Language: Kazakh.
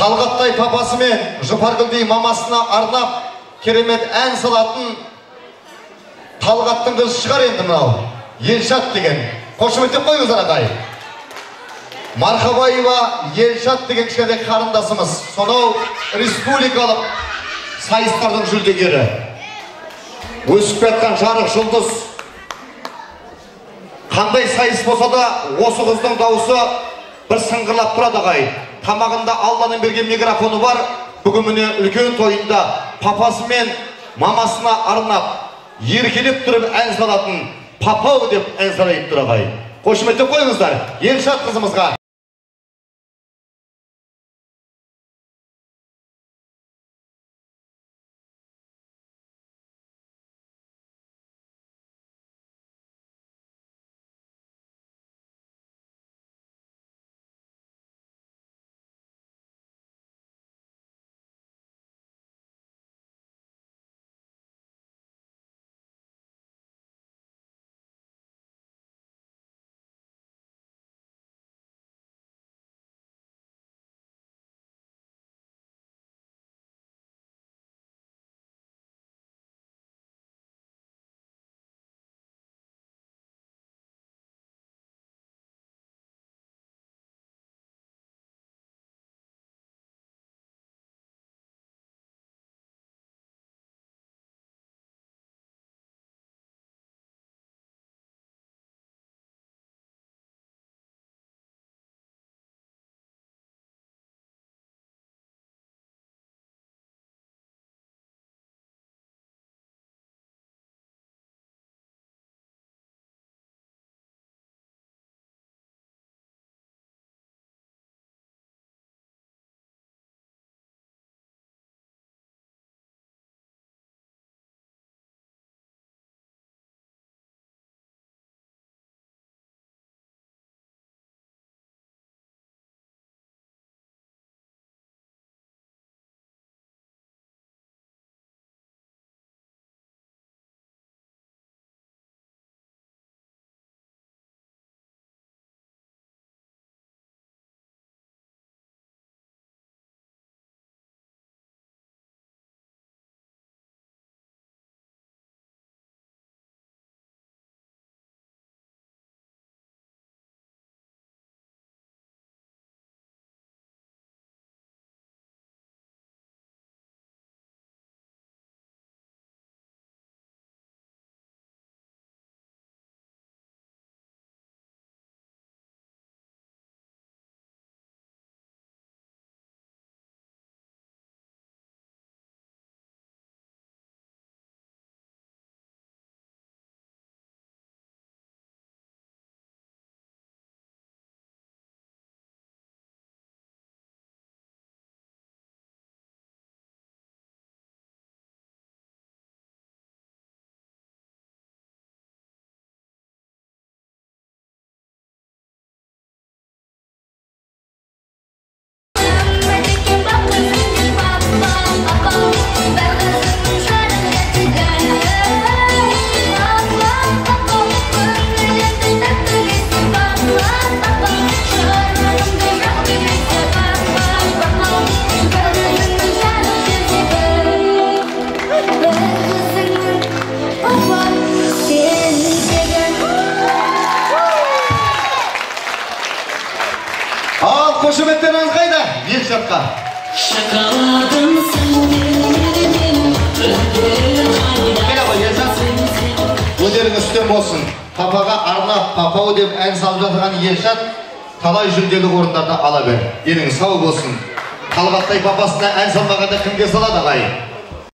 Талғаттай папасы мен Жұпаргүлдей мамасына арнап керемет ән салатын Талғаттың қызы шығар енді мынау. Елшат деген. Қошеметтеп қойыңыздар ағай. Мархабаева Елшат деген кішкентай қарындасымыз. Сонау республикалық сайыстардың жүлдегері. Өсіп жатқан жарық жұлдыз. Қандай сайыс болса да осы қыздың дауысы бір сыңғырлап тұрады ағай. Тамағында Алланың берген микрофоны бар. Бүгін міне үлкен тойында папасы мен мамасына арнап еркелеп тұрып ән салатын папау деп ән салайып тұр ағай. Қошеметтеп қойыңыздар Елшат қызымызға. Қошеметтеріңіз қайда? Елшатқа. Кел ғой, Елшат. Өнеріңіз үстем болсын. Папаға арнап, папау деп ән салып жатырған Елшат талай жүлделі орындарды ала бер. Елің сау болсын. Талғаттай папасына ән салмағанда кімге салады ағай?